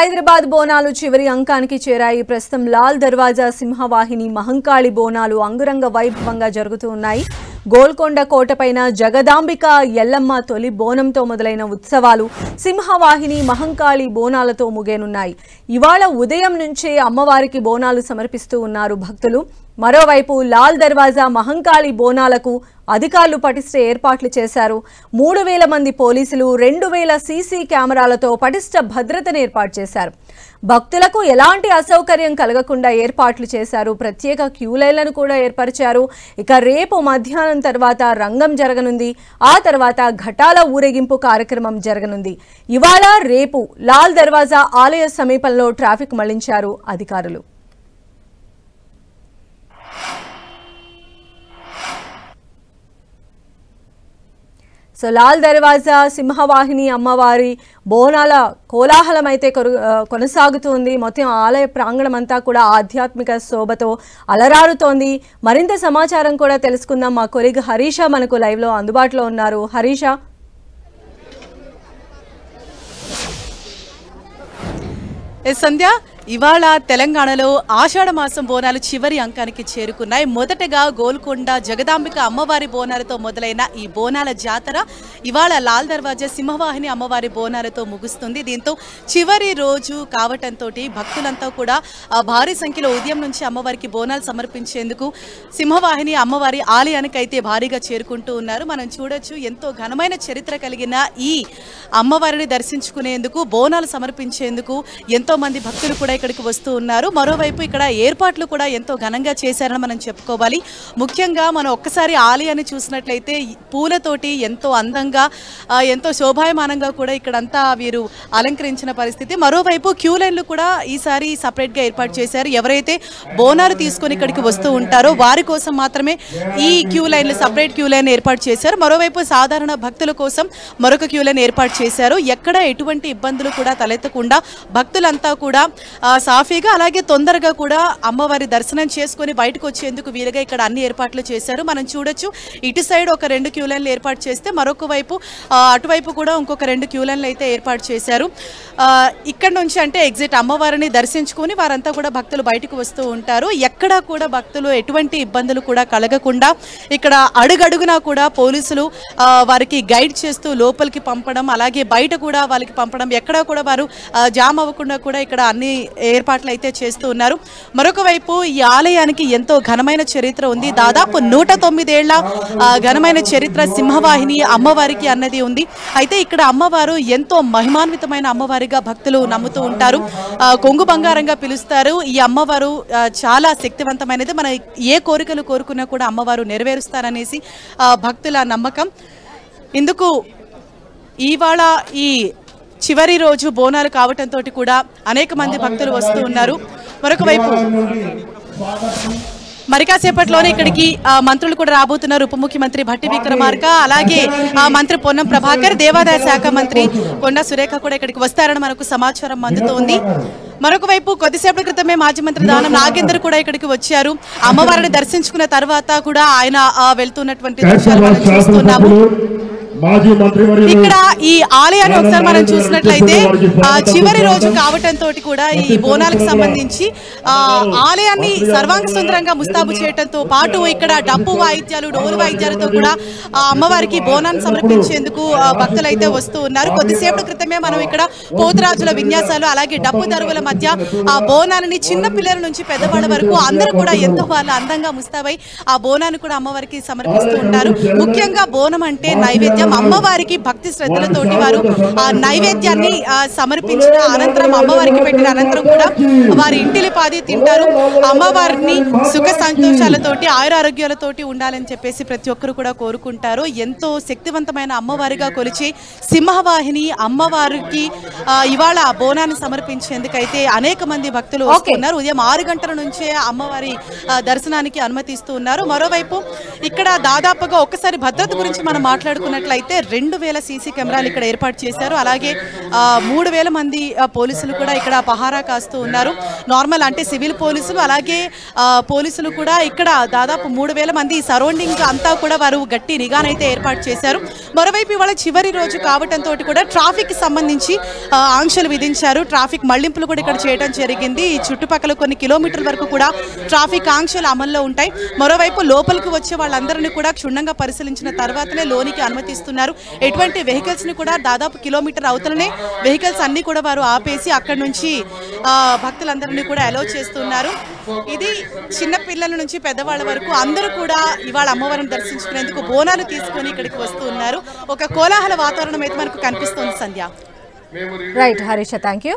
హైదరాబాద్ బోనాలు చివరి అంకానికి చేరాయి. ప్రస్తుతం లాల్ దర్వాజా సింహవాహిని మహంకాళి బోనాలు అంగరంగ వైభవంగా జరుగుతూ ఉన్నాయి. గోల్కొండ కోటపైన జగదాంబిక ఎల్లమ్మ తొలి బోనంతో మొదలైన ఉత్సవాలు సింహవాహిని మహంకాళి బోనాలతో ముగియనున్నాయి. ఇవాళ ఉదయం నుంచే అమ్మవారికి బోనాలు సమర్పిస్తూ ఉన్నారు భక్తులు. మరోవైపు లాల్ దర్వాజా మహంకాళి బోనాలకు అధికారులు పటిష్ట ఏర్పాట్లు చేశారు. 3000 మంది పోలీసులు 2000 సీసీ కెమెరాలతో పటిష్ట భద్రతను ఏర్పాటు చేశారు. భక్తులకు ఎలాంటి అసౌకర్యం కలగకుండా ఏర్పాట్లు చేశారు. ప్రత్యేక క్యూలైన్లను కూడా ఏర్పరిచారు. ఇక రేపు మధ్యాహ్నం తర్వాత రంగం జరగనుంది. ఆ తర్వాత ఘటాల ఊరేగింపు కార్యక్రమం జరగనుంది. ఇవాళ రేపు లాల్ దర్వాజా ఆలయ సమీపంలో ట్రాఫిక్ మళ్లించారు అధికారులు. సో లాల్ దర్వాజా సింహవాహిని అమ్మవారి బోనాల కోలాహలం అయితే కొనసాగుతుంది. మొత్తం ఆలయ ప్రాంగణం అంతా కూడా ఆధ్యాత్మిక శోభతో అలరారుతోంది. మరింత సమాచారం కూడా తెలుసుకుందాం. మా కొలీగ్ హరీష మనకు లైవ్లో అందుబాటులో ఉన్నారు. హరీష, సంధ్య, ఇవాళ తెలంగాణలో ఆషాఢ మాసం బోనాలు చివరి అంకానికి చేరుకున్నాయి. మొదటగా గోల్కొండ జగదాంబిక అమ్మవారి బోనాలతో మొదలైన ఈ బోనాల జాతర ఇవాళ లాల్ దర్వాజా సింహవాహిని అమ్మవారి బోనాలతో ముగుస్తుంది. దీంతో చివరి రోజు కావటంతో భక్తులంతా కూడా భారీ సంఖ్యలో ఉదయం నుంచి అమ్మవారికి బోనాలు సమర్పించేందుకు సింహవాహిని అమ్మవారి ఆలయానికి అయితే భారీగా చేరుకుంటూ ఉన్నారు. మనం చూడొచ్చు, ఎంతో ఘనమైన చరిత్ర కలిగిన ఈ అమ్మవారిని దర్శించుకునేందుకు, బోనాలు సమర్పించేందుకు ఎంతో మంది భక్తులు కూడా ఇక్కడికి వస్తూ ఉన్నారు. మరోవైపు ఇక్కడ ఏర్పాట్లు కూడా ఎంతో ఘనంగా చేశారని మనం చెప్పుకోవాలి. ముఖ్యంగా మనం ఒక్కసారి ఆలయాన్ని చూసినట్లయితే పూలతోటి ఎంతో అందంగా, ఎంతో శోభాయమానంగా కూడా ఇక్కడంతా వీరు అలంకరించిన పరిస్థితి. మరోవైపు క్యూ లైన్లు కూడా ఈసారి సపరేట్గా ఏర్పాటు చేశారు. ఎవరైతే బోనాలు తీసుకొని ఇక్కడికి వస్తూ ఉంటారో వారి కోసం మాత్రమే ఈ క్యూ లైన్లు, సపరేట్ క్యూ లైన్ ఏర్పాటు చేశారు. మరోవైపు సాధారణ భక్తుల కోసం మరొక క్యూ లైన్ ఏర్పాటు చేశారు. ఎక్కడ ఎటువంటి ఇబ్బందులు కూడా తలెత్తకుండా భక్తులంతా కూడా సాఫీగా, అలాగే తొందరగా కూడా అమ్మవారి దర్శనం చేసుకుని బయటకు వచ్చేందుకు వీలుగా ఇక్కడ అన్ని ఏర్పాట్లు చేశారు. మనం చూడొచ్చు, ఇటు సైడ్ ఒక 2 క్యూ లైన్లు ఏర్పాటు చేస్తే మరొక వైపు అటువైపు కూడా ఇంకొక 2 క్యూ లైన్లు అయితే ఏర్పాటు చేశారు. ఇక్కడ నుంచి అంటే ఎగ్జిట్ అమ్మవారిని దర్శించుకుని వారంతా కూడా భక్తులు బయటకు వస్తూ ఉంటారు. ఎక్కడా కూడా భక్తులు ఎటువంటి ఇబ్బందులు కూడా కలగకుండా ఇక్కడ అడుగడుగునా కూడా పోలీసులు వారికి గైడ్ చేస్తూ లోపలికి పంపడం, అలాగే బయట కూడా వాళ్ళకి పంపడం, ఎక్కడా కూడా వారు జామ్ అవ్వకుండా కూడా ఇక్కడ అన్ని ఏర్పాట్లు అయితే చేస్తూ ఉన్నారు. మరొక వైపు ఈ ఆలయానికి ఎంతో ఘనమైన చరిత్ర ఉంది. దాదాపు 109 ఏళ్ల ఘనమైన చరిత్ర సింహవాహిని అమ్మవారికి అన్నది ఉంది. అయితే ఇక్కడ అమ్మవారు ఎంతో మహిమాన్వితమైన అమ్మవారిగా భక్తులు నమ్ముతూ ఉంటారు. కొంగు బంగారంగా పిలుస్తారు. ఈ అమ్మవారు చాలా శక్తివంతమైనది. మన ఏ కోరికలు కోరుకున్నా కూడా అమ్మవారు నెరవేరుస్తారనేసి భక్తుల నమ్మకం. ఇందుకు ఇవాళ ఈ చివరి రోజు బోనాలు కావటంతో కూడా అనేక మంది భక్తులు వస్తూ ఉన్నారు. మరొక వైపు మరి కాసేపట్లోనే ఇక్కడికి మంత్రులు కూడా రాబోతున్నారు. ఉప ముఖ్యమంత్రి భట్టి విక్రమార్క, అలాగే మంత్రి పొన్నం ప్రభాకర్, దేవాదాయ శాఖ మంత్రి కొండా సురేఖ కూడా ఇక్కడికి వస్తారని మనకు సమాచారం అందుతోంది. మరొక వైపు కొద్దిసేపటి క్రితమే మాజీ మంత్రి దానం నాగేందర్ కూడా ఇక్కడికి వచ్చారు. అమ్మవారిని దర్శించుకున్న తర్వాత కూడా ఆయన వెళ్తున్నటువంటి దృశ్యాలు మనం చూస్తున్నాము. ఇక్కడ ఈ ఆలయాన్ని ఒకసారి మనం చూసినట్లయితే చివరి రోజు కావటంతో కూడా ఈ బోనాలకు సంబంధించి ఆలయాన్ని సర్వాంగ సుందరంగా ముస్తాబు చేయడంతో పాటు ఇక్కడ డప్పు వాయిద్యాలు, డోలు వాయిద్యాలతో కూడా అమ్మవారికి బోనాన్ని సమర్పించేందుకు భక్తులు అయితే వస్తూ ఉన్నారు. కొద్దిసేపటి క్రితమే మనం ఇక్కడ పోతురాజుల విన్యాసాలు, అలాగే డప్పు దరువుల మధ్య ఆ బోనాన్ని చిన్న పిల్లల నుంచి పెద్దవాళ్ళ వరకు అందరూ కూడా ఎంతో వాళ్ళు అందంగా ముస్తాబై ఆ బోనాన్ని కూడా అమ్మవారికి సమర్పిస్తూ ఉంటారు. ముఖ్యంగా బోనం అంటే నైవేద్యం. అమ్మవారికి భక్తి శ్రద్ధలతోటి వారు ఆ నైవేద్యాన్ని సమర్పించిన అనంతరం, అమ్మవారికి పెట్టిన అనంతరం కూడా వారి ఇంటిలి పాది తింటారు. అమ్మవారిని సుఖ సంతోషాలతోటి, ఆయురారోగ్యాలతోటి ఉండాలని చెప్పేసి ప్రతి ఒక్కరు కూడా కోరుకుంటారు. ఎంతో శక్తివంతమైన అమ్మవారిగా కొలిచి సింహవాహిని అమ్మవారికి ఇవాళ బోనాన్ని సమర్పించేందుకైతే అనేక మంది భక్తులు వస్తున్నారు. ఉదయం 6 గంటల నుంచే అమ్మవారి దర్శనానికి అనుమతిస్తూ ఉన్నారు. మరోవైపు ఇక్కడ దాదాపుగా ఒక్కసారి భద్రత గురించి మనం మాట్లాడుకున్నట్లయితే అయితే 2000 సీసీ కెమెరాలు ఇక్కడ ఏర్పాటు చేశారు. అలాగే 3000 మంది పోలీసులు కూడా ఇక్కడ పహారా కాస్తూ ఉన్నారు. నార్మల్ అంటే సివిల్ పోలీసులు అలాగే పోలీసులు కూడా ఇక్కడ దాదాపు 3000 మంది సరౌండింగ్ అంతా కూడా వారు గట్టి నిఘానైతే ఏర్పాటు చేశారు. మరోవైపు ఇవాళ చివరి రోజు కావడంతో కూడా ట్రాఫిక్ కి సంబంధించి ఆంక్షలు విధించారు. ట్రాఫిక్ మళ్లింపులు కూడా ఇక్కడ చేయడం జరిగింది. ఈ చుట్టుపక్కల కొన్ని కిలోమీటర్ల వరకు కూడా ట్రాఫిక్ ఆంక్షలు అమల్లో ఉంటాయి. మరోవైపు లోపలికి వచ్చే వాళ్ళందరినీ కూడా క్షుణ్ణంగా పరిశీలించిన తర్వాతనే లోనికి అనుమతిస్తున్నారు. ఎటువంటి వెహికల్స్ ని కూడా దాదాపు కిలోమీటర్ అవతలనే వెహికల్స్ అన్ని కూడా వారు ఆపేసి అక్కడి నుంచి భక్తులందరినీ కూడా అలౌ చేస్తున్నారు. ఇది చిన్న పిల్లల నుంచి పెద్దవాళ్ళ వరకు అందరూ కూడా ఇవాళ అమ్మవారిని దర్శించుకునేందుకు బోనాలు తీసుకొని ఇక్కడికి వస్తూ ఉన్నారు. ఒక కోలాహల వాతావరణం అయితే మనకు కనిపిస్తుంది Sandhya. Right Harisha, thank you.